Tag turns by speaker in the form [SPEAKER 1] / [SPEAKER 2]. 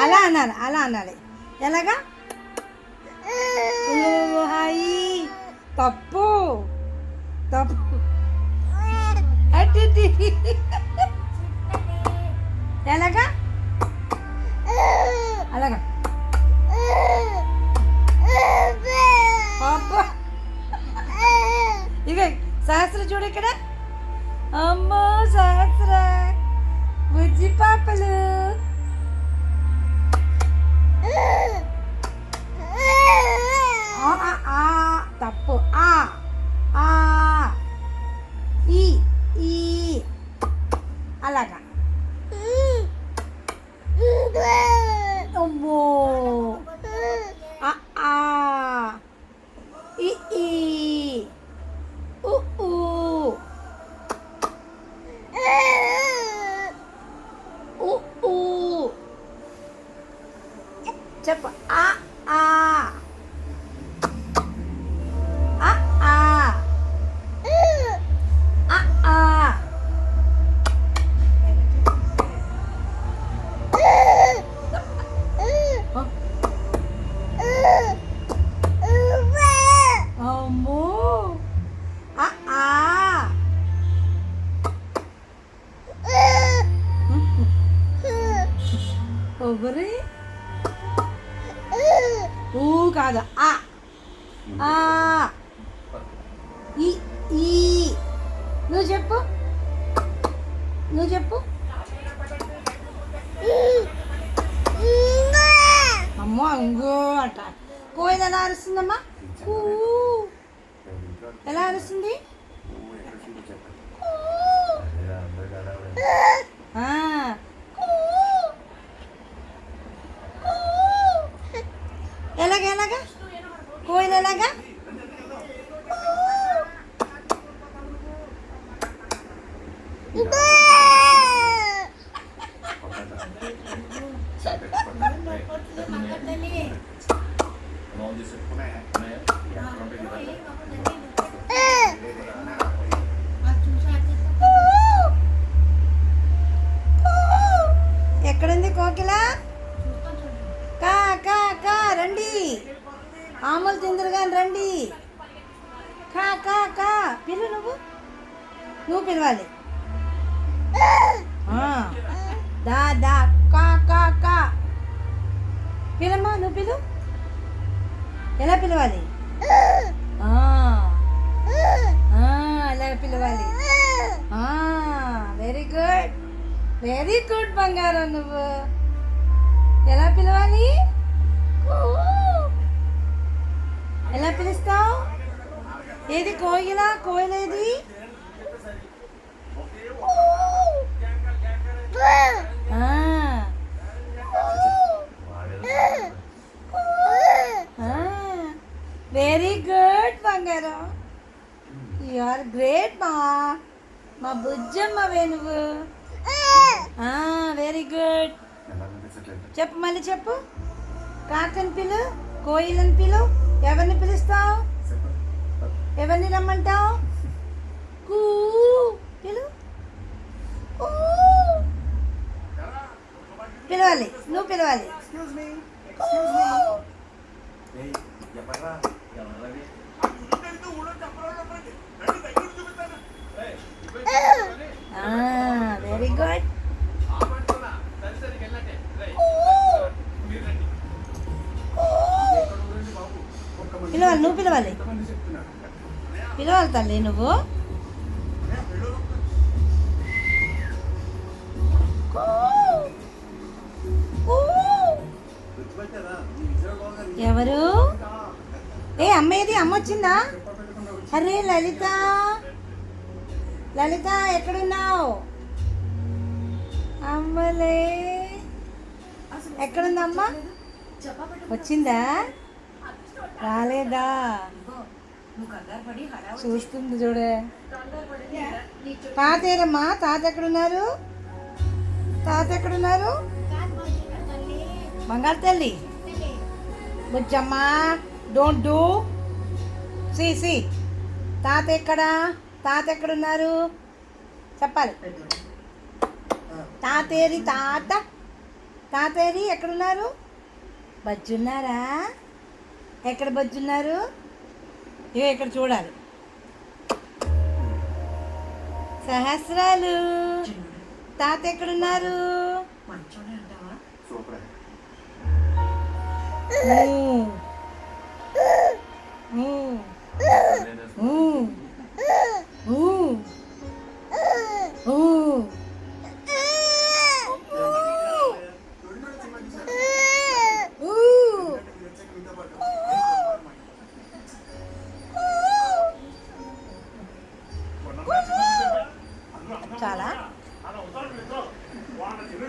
[SPEAKER 1] అలా అనాలి, అలా అనాలి. ఎలాగా? హాయి తప్పు తప్పు. ఎలాగా? అలాగా. అబ్బా ఇక శాస్త్ర చూడు ఇక్కడ. అమ్మో శాస్త్ర బుజ్జి పాపలు. తప్పు. ఆ ఆ ఈ ఈ అలాగా. అమ్మో ఆ ఈ ఈ ఉ ఊ ఉ ఊ చెప్పు. ఆ ఆ ఆ ఆ ఆ ఆ. అమ్మో ఆ ఆ. ఒకరి ఊ కాదు. ఆ ఆ ఈ ఈ. నువ్వు చెప్పు, నువ్వు చెప్పు. అమ్మో అంగో అంట. కోయిల ఎలా అరుస్తుందమ్మా? ఎలా అరుస్తుంది? ఎలాగా ఎలాగా? కోయిల ఎలాగా? ఎక్కడుంది కోకిల? కా కా కా రండి, ఆములు తిందరు కానీ రండి. కా కా కా పిలు. నువ్వు పిలవాలి. దా దా కా కా కా పిలమ్మా. నువ్వు పిలు. ఎలా పిలవాలి? ఎలా పిలవాలి? వెరీ గుడ్, వెరీ గుడ్ బంగారం. నువ్వు ఎలా పిలవాలి? ఎలా పిలుస్తావు? ఏది కోయిల? కోయిల ఏది? వెరీ గుడ్ బంగారం. యు ఆర్ గ్రేట్ మా బుజ్జమ్మవే నువ్వు. Very good. చెప్పు, మళ్ళీ చెప్పు. కాకని పిలు, కోయిలని పిలు. ఎవరిని పిలుస్తావు? ఎవరిని రమ్మంటావు? కూ పిలు. పిలవాలి, నువ్వు పిలవాలి. Very good. పిలవాలి, నువ్వు పిలవాలి. పిలవాలి తల్లి నువ్వు. ఎవరు? అమ్మ ఏది? అమ్మ వచ్చిందా? అరే లలిత, లలిత ఎక్కడున్నావు? అమ్మలే ఎక్కడుంది అమ్మ? వచ్చిందా? రాలేదా? చూస్తుంది చూడే. తాత ఏరమ్మా, తాత ఎక్కడున్నారు? తాత ఎక్కడున్నారు? బంగారు తల్లి బుజ్జమ్మ, డోంట్ డూ. సి తాత ఎక్కడా? తాత ఎక్కడున్నారు చెప్పాలి. తాతేరి తాతేరి ఎక్కడున్నారు? బజ్జున్నారా? ఎక్కడ బజ్జున్నారు? ఇవే ఇక్కడ చూడాలి. సహస్రాలు తాత ఎక్కడున్నారు? చాలా